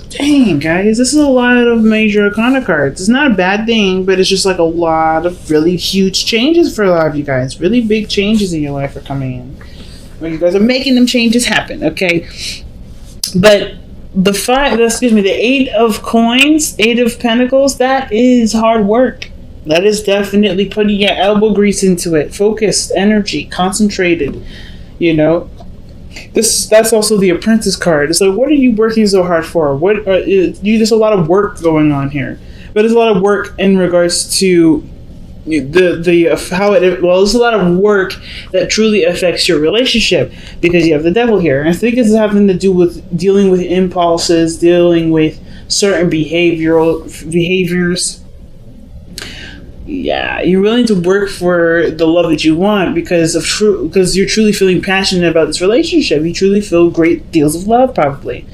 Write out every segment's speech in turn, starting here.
Dang, guys, this is a lot of major arcana cards. It's not a bad thing, but it's just like a lot of really huge changes for a lot of you guys. Really big changes in your life are coming in. Well, you guys are making them changes happen, okay? But the Eight of Coins, Eight of Pentacles, that is hard work. That is definitely putting your elbow grease into it. Focused, energy, concentrated, you know. That's also the Apprentice card. It's like, what are you working so hard for? There's a lot of work going on here, but there's a lot of work in regards to there's a lot of work that truly affects your relationship because you have the Devil here. And I think it's having to do with dealing with impulses, dealing with certain behaviors. Yeah, you're willing to work for the love that you want because you're truly feeling passionate about this relationship. You truly feel great deals of love, probably.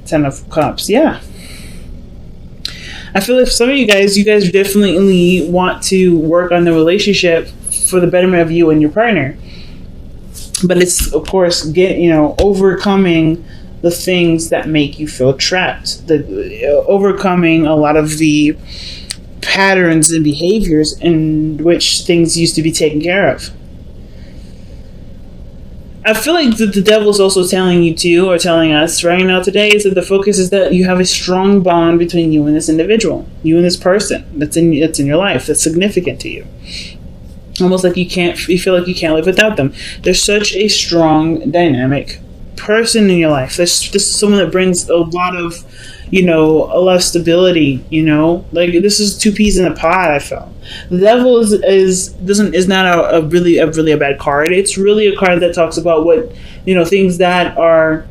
10 of Cups, yeah. I feel like for some of you guys definitely want to work on the relationship for the betterment of you and your partner. But it's, of course, overcoming the things that make you feel trapped. Overcoming a lot of the patterns and behaviors in which things used to be taken care of. I feel like the Devil is also telling you too, or telling us right now today, is that the focus is that you have a strong bond between you and this individual, you and this person that's in your life, that's significant to you. Almost like you feel like you can't live without them. There's such a strong, dynamic person in your life. This is someone that brings a lot of stability, like this is two peas in a pod. I felt the Devil is not a really bad card. It's really a card that talks about what, things that are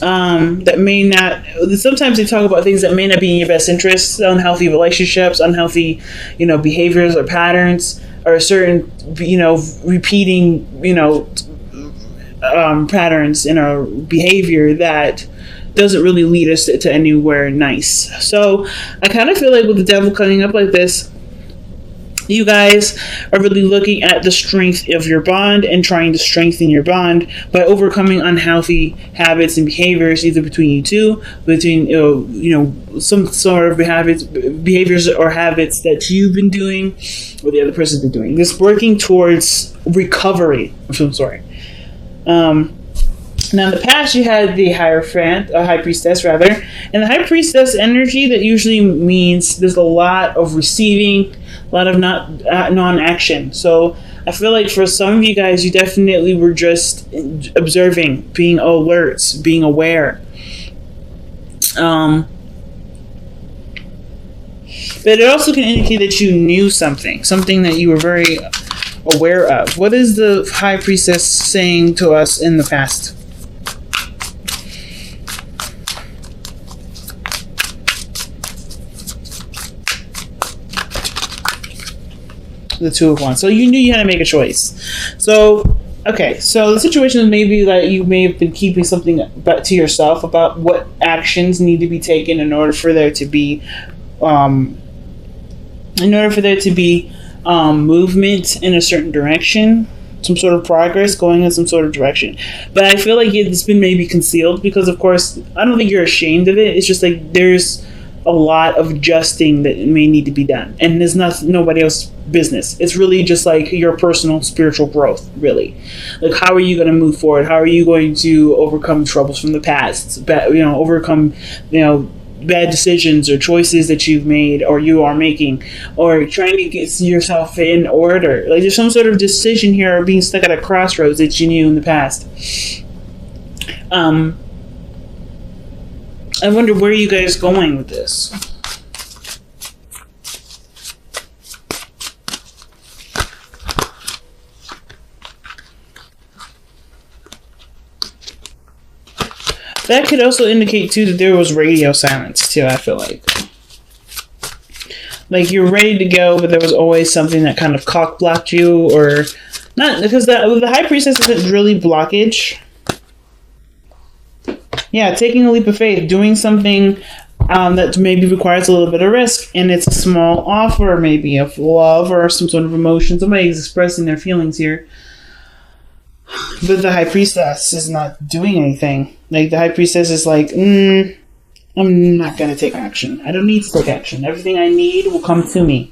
that may not, sometimes they talk about things that may not be in your best interests, unhealthy relationships, unhealthy, behaviors or patterns, or certain, repeating, patterns in our behavior that doesn't really lead us to anywhere nice. So I kind of feel like with the Devil coming up like this, you guys are really looking at the strength of your bond and trying to strengthen your bond by overcoming unhealthy habits and behaviors, either between you two, between some sort of behaviors or habits that you've been doing or the other person's been doing. This working towards recovery of some sort. Now, in the past, you had the High Priestess, rather. And the High Priestess energy, that usually means there's a lot of receiving, a lot of non-action. So I feel like for some of you guys, you definitely were just observing, being alert, being aware. But it also can indicate that you knew something that you were very aware of. What is the High Priestess saying to us in the past? The Two of Wands. So you knew you had to make a choice. So, okay. So the situation is maybe that you may have been keeping something to yourself about what actions need to be taken in order for there to be, movement in a certain direction, some sort of progress going in some sort of direction. But I feel like it's been maybe concealed because, of course, I don't think you're ashamed of it. It's just like there's a lot of adjusting that may need to be done, and there's nobody else's business. It's really just like your personal spiritual growth, really. Like, how are you going to move forward? How are you going to overcome troubles from the past? Overcome, bad decisions or choices that you've made or you are making, or trying to get yourself in order. Like, there's some sort of decision here, or being stuck at a crossroads that you knew in the past. I wonder where you guys going with this. That could also indicate too that there was radio silence too, I feel like. Like you're ready to go, but there was always something that kind of cock blocked you, or not, because the High Priestess isn't really blockage. Yeah, taking a leap of faith, doing something that maybe requires a little bit of risk, and it's a small offer, maybe of love or some sort of emotion. Somebody's expressing their feelings here, but the High Priestess is not doing anything. Like the High Priestess is like, I'm not going to take action. I don't need to take action. Everything I need will come to me.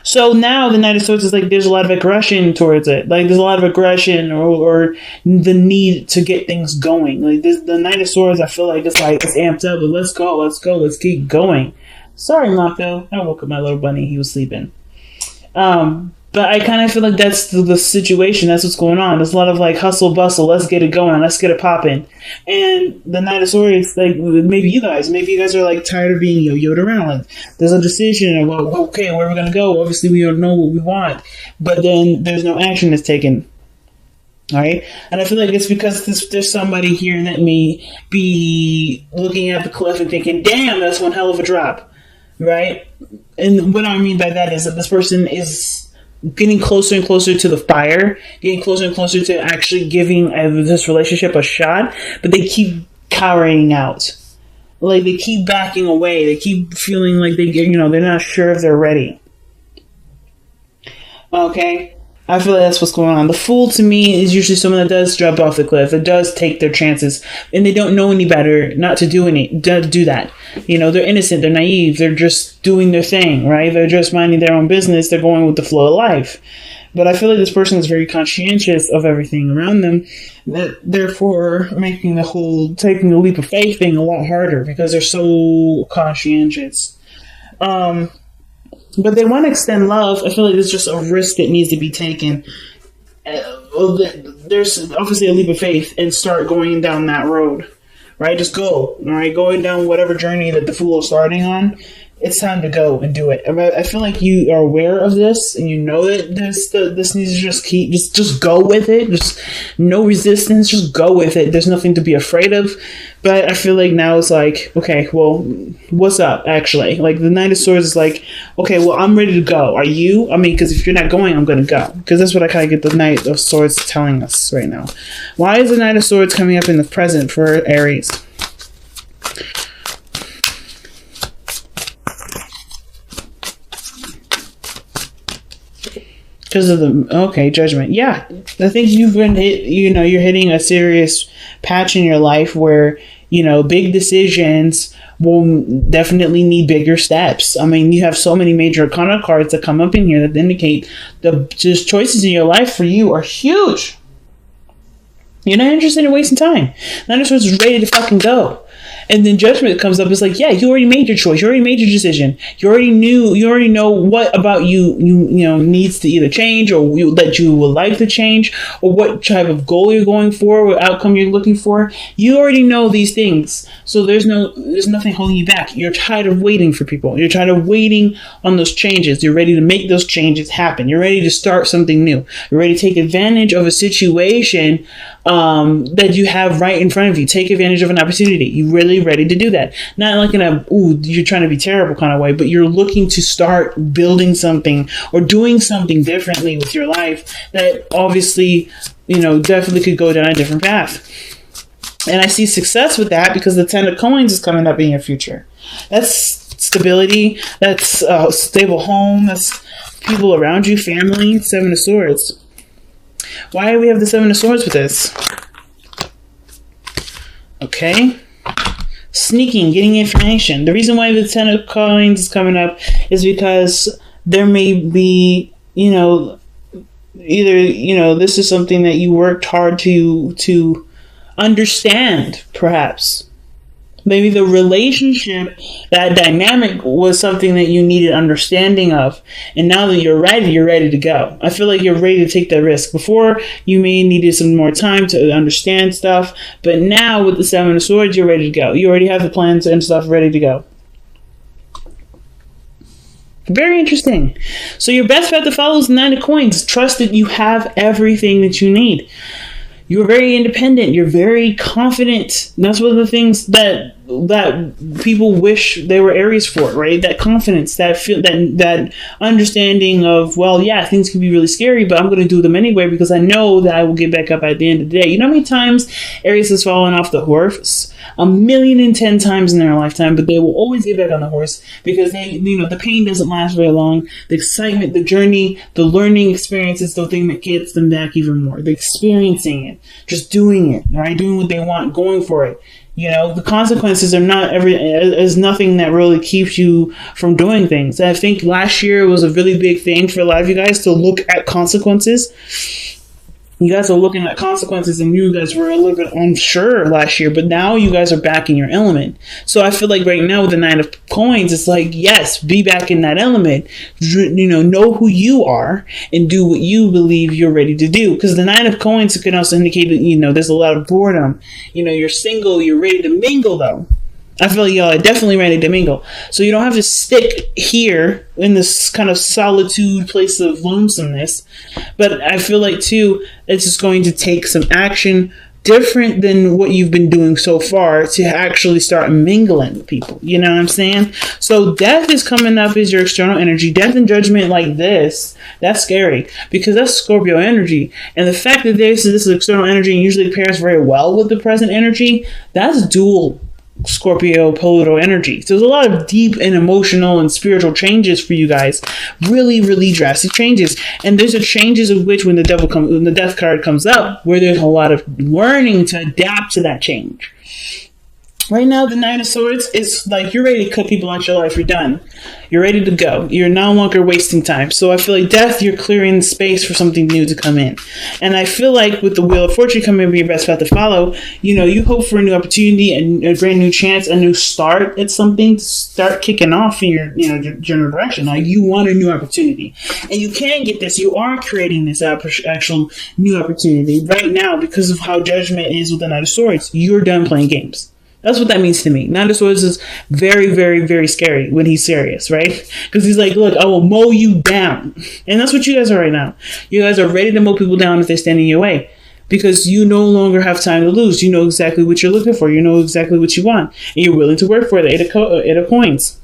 So now the Knight of Swords is like, there's a lot of aggression towards it. Like there's a lot of aggression or the need to get things going. Like the Knight of Swords, I feel like it's amped up. But let's go, let's keep going. Sorry, Mako. I woke up my little bunny. He was sleeping. But I kind of feel like that's the situation. That's what's going on. There's a lot of like hustle bustle. Let's get it going. Let's get it popping. And the Knight of Swords, like maybe you guys are like tired of being yo-yoed around. Like there's a decision of, well, okay, where we're going to go. Obviously, we don't know what we want. But then there's no action that's taken. All right. And I feel like it's because there's somebody here that may be looking at the cliff and thinking, damn, that's one hell of a drop. Right. And what I mean by that is that this person is getting closer and closer to the fire, getting closer and closer to actually giving this relationship a shot, but they keep cowering out. Like they keep backing away. They keep feeling like they're not sure if they're ready. Okay? I feel like that's what's going on. The Fool to me is usually someone that does jump off the cliff. It does take their chances, and they don't know any better not to do that. They're innocent. They're naive. They're just doing their thing, right? They're just minding their own business. They're going with the flow of life. But I feel like this person is very conscientious of everything around them, that therefore making taking the leap of faith thing a lot harder because they're so conscientious. But they want to extend love. I feel like there's just a risk that needs to be taken. There's obviously a leap of faith and start going down that road, right? Just go, all right? Going down whatever journey that the Fool is starting on. It's time to go and do it. I feel like you are aware of this and you know that this needs to just go with it. Just no resistance. Just go with it. There's nothing to be afraid of. But I feel like now it's like, okay, well, what's up actually? Like the Knight of Swords is like, okay, well, I'm ready to go. Are you? I mean, because if you're not going, I'm going to go. Because that's what I kind of get the Knight of Swords telling us right now. Why is the Knight of Swords coming up in the present for Aries? Because of the Judgment. Yeah, I think you've been you're hitting a serious patch in your life where big decisions will definitely need bigger steps. I mean, you have so many major arcana cards that come up in here that indicate the just choices in your life for you are huge. You're not interested in wasting time. Knight of Swords is ready to fucking go. And then Judgment comes up. It's like, yeah, you already made your choice. You already made your decision. You already know what about you needs to either change or that you would like to change or what type of goal you're going for, what outcome you're looking for. You already know these things. So there's nothing holding you back. You're tired of waiting for people. You're tired of waiting on those changes. You're ready to make those changes happen. You're ready to start something new. You're ready to take advantage of a situation that you have right in front of you. Take advantage of an opportunity. You're really ready to do that. Not like in you're trying to be terrible kind of way, but you're looking to start building something or doing something differently with your life that obviously, definitely could go down a different path. And I see success with that because the 10 of Coins is coming up in your future. That's stability. That's a stable home. That's people around you, family. 7 of Swords. Why do we have the 7 of Swords with this? Okay. Sneaking, getting information. The reason why the 10 of Coins is coming up is because there may be, either, this is something that you worked hard to understand, perhaps. Maybe the relationship, that dynamic was something that you needed understanding of. And now that you're ready to go. I feel like you're ready to take that risk. Before, you may needed some more time to understand stuff. But now with the 7 of Swords, you're ready to go. You already have the plans and stuff ready to go. Very interesting. So your best bet to follow is the 9 of Coins. Trust that you have everything that you need. You're very independent. You're very confident. That's one of the things that people wish they were Aries for, right? That confidence, that understanding of, well, yeah, things can be really scary, but I'm going to do them anyway because I know that I will get back up at the end of the day. You know how many times Aries has fallen off the horse? 1,010,000 times in their lifetime, but they will always get back on the horse because the pain doesn't last very long. The excitement, the journey, the learning experience is the thing that gets them back even more. The experiencing it, just doing it, right? Doing what they want, going for it. The consequences are is nothing that really keeps you from doing things. I think last year was a really big thing for a lot of you guys to look at consequences. You guys are looking at consequences and you guys were a little bit unsure last year, but now you guys are back in your element. So I feel like right now with the 9 of Coins, it's like, yes, be back in that element. Know who you are and do what you believe you're ready to do. Because the 9 of Coins can also indicate that, there's a lot of boredom. You're single, you're ready to mingle though. I feel like y'all are definitely ready to mingle. So you don't have to stick here in this kind of solitude place of lonesomeness. But I feel like, too, it's just going to take some action different than what you've been doing so far to actually start mingling with people. You know what I'm saying? So death is coming up as your external energy. Death and judgment like this, that's scary because that's Scorpio energy. And the fact that this is external energy and usually pairs very well with the present energy, that's dual Scorpio polar energy. So there's a lot of deep and emotional and spiritual changes for you guys. Really, really drastic changes. And there's a changes of which when the death card comes up, where there's a lot of learning to adapt to that change. Right now, the 9 of Swords is like you're ready to cut people out your life. You're done. You're ready to go. You're no longer wasting time. So I feel like death, you're clearing space for something new to come in. And I feel like with the Wheel of Fortune coming be your best path to follow, you hope for a new opportunity, a brand new chance, a new start at something to start kicking off in your general direction. Like you want a new opportunity. And you can get this. You are creating this actual new opportunity right now because of how judgment is with the 9 of Swords. You're done playing games. That's what that means to me. 9 of Swords is very, very, very scary when he's serious, right? Because he's like, look, I will mow you down. And that's what you guys are right now. You guys are ready to mow people down if they stand in your way. Because you no longer have time to lose. You know exactly what you're looking for. You know exactly what you want. And you're willing to work for it. 8 of Coins.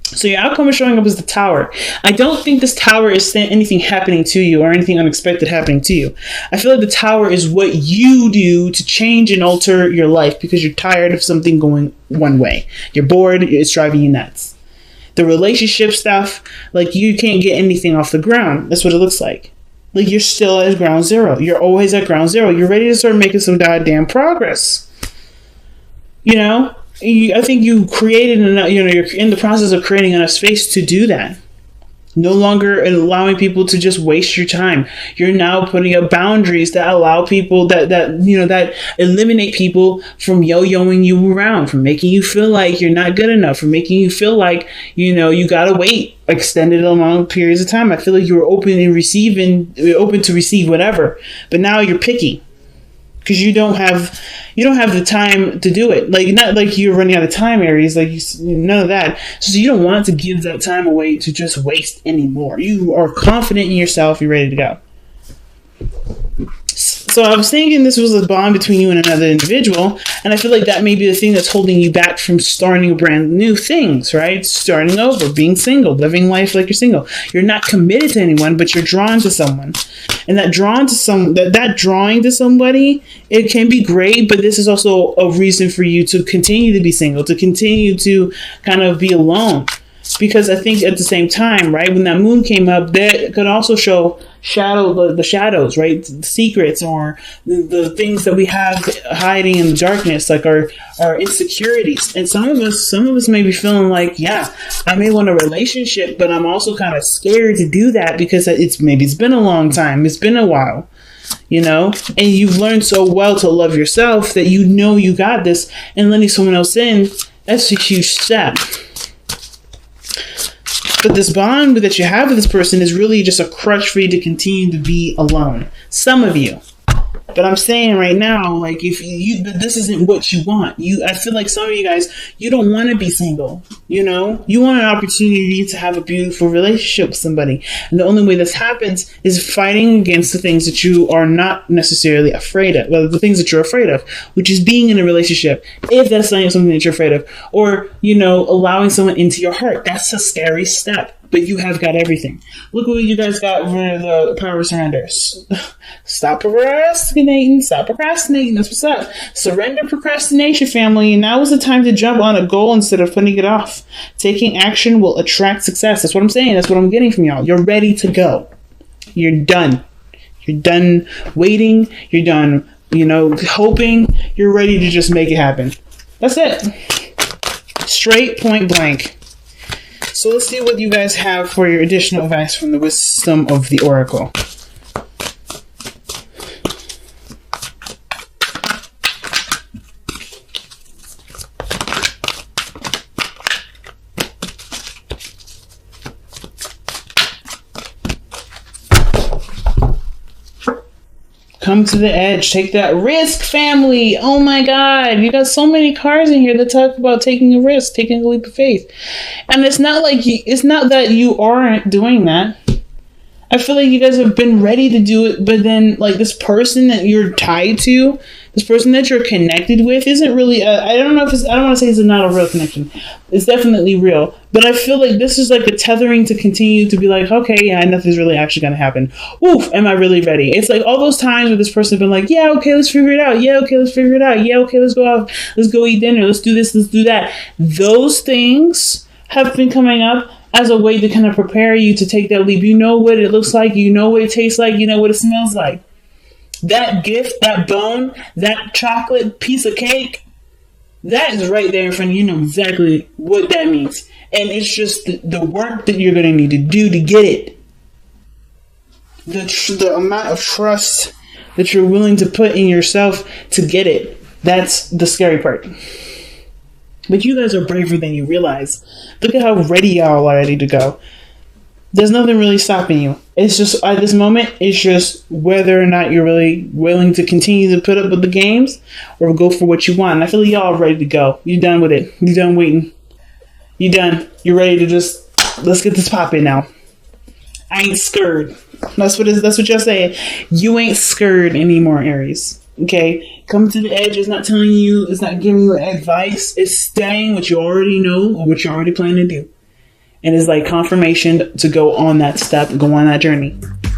So your outcome is showing up as the Tower. I don't think this Tower is anything happening to you or anything unexpected happening to you. I feel like the Tower is what you do to change and alter your life because you're tired of something going one way. You're bored. It's driving you nuts. The relationship stuff, like you can't get anything off the ground. That's what it looks like. Like you're still at ground zero. You're always at ground zero. You're ready to start making some goddamn progress. I think you created enough, you're in the process of creating enough space to do that. No longer allowing people to just waste your time. You're now putting up boundaries that allow people that eliminate people from yo-yoing you around, from making you feel like you're not good enough, from making you feel like, you gotta wait extended long periods of time. I feel like you were open to receive whatever, but now you're picky. Because you don't have the time to do it. Like not like you're running out of time, Aries. Like none of that. So you don't want to give that time away to just waste anymore. You are confident in yourself. You're ready to go. So I was thinking this was a bond between you and another individual, and I feel like that may be the thing that's holding you back from starting brand new things, right? Starting over, being single, living life like you're single. You're not committed to anyone, but you're drawn to someone. And that drawing to somebody, it can be great, but this is also a reason for you to continue to be single, to continue to kind of be alone. Because I think at the same time, right, when that moon came up, that could also show the shadows, right? The secrets or the things that we have hiding in the darkness, like our insecurities. And some of us may be feeling like, yeah, I may want a relationship, but I'm also kind of scared to do that because it's been a long time. It's been a while. And you've learned so well to love yourself that you got this, and letting someone else in, that's a huge step. But this bond that you have with this person is really just a crutch for you to continue to be alone. Some of you. But I'm saying right now, like, if this isn't what you want. I feel like some of you guys, you don't want to be single. You know, you want an opportunity to have a beautiful relationship with somebody, and the only way this happens is fighting against the things that you are not necessarily afraid of. Well, the things that you're afraid of, which is being in a relationship, if that's something that you're afraid of, or allowing someone into your heart. That's a scary step. But you have got everything. Look what you guys got with the power of surrender. Stop procrastinating. Stop procrastinating. That's what's up. Surrender procrastination, family. And now is the time to jump on a goal instead of putting it off. Taking action will attract success. That's what I'm saying. That's what I'm getting from y'all. You're ready to go. You're done. You're done waiting. You're done, hoping. You're ready to just make it happen. That's it. Straight point blank. So let's see what you guys have for your additional advice from the wisdom of the Oracle. Come to the edge. Take that risk, family. Oh my God. You got so many cards in here that talk about taking a risk, taking a leap of faith. And it's not that you aren't doing that. I feel like you guys have been ready to do it, but then like this person that you're tied to, this person that you're connected with isn't really, I don't want to say it's not a real connection. It's definitely real. But I feel like this is like a tethering to continue to be like, okay, yeah, nothing's really actually going to happen. Oof, am I really ready? It's like all those times where this person has been like, yeah, okay, let's figure it out. Yeah, okay, let's figure it out. Yeah, okay, let's go out. Let's go eat dinner. Let's do this. Let's do that. Those things have been coming up as a way to kind of prepare you to take that leap. You know what it looks like. You know what it tastes like. You know what it smells like. That gift, that bone, that chocolate piece of cake, that is right there in front of you. You know exactly what that means. And it's just the work that you're going to need to do to get it. The amount of trust that you're willing to put in yourself to get it. That's the scary part. But you guys are braver than you realize. Look at how ready y'all are ready to go. There's nothing really stopping you. It's just, at this moment, it's just whether or not you're really willing to continue to put up with the games or go for what you want. And I feel like y'all are ready to go. You're done with it. You're done waiting. You're done. You're ready to just, let's get this popping now. I ain't scared. That's what y'all saying. You ain't scared anymore, Aries. Okay, coming to the edge is not telling you, it's not giving you advice. It's saying what you already know or what you already plan to do. And it's like confirmation to go on that step, go on that journey.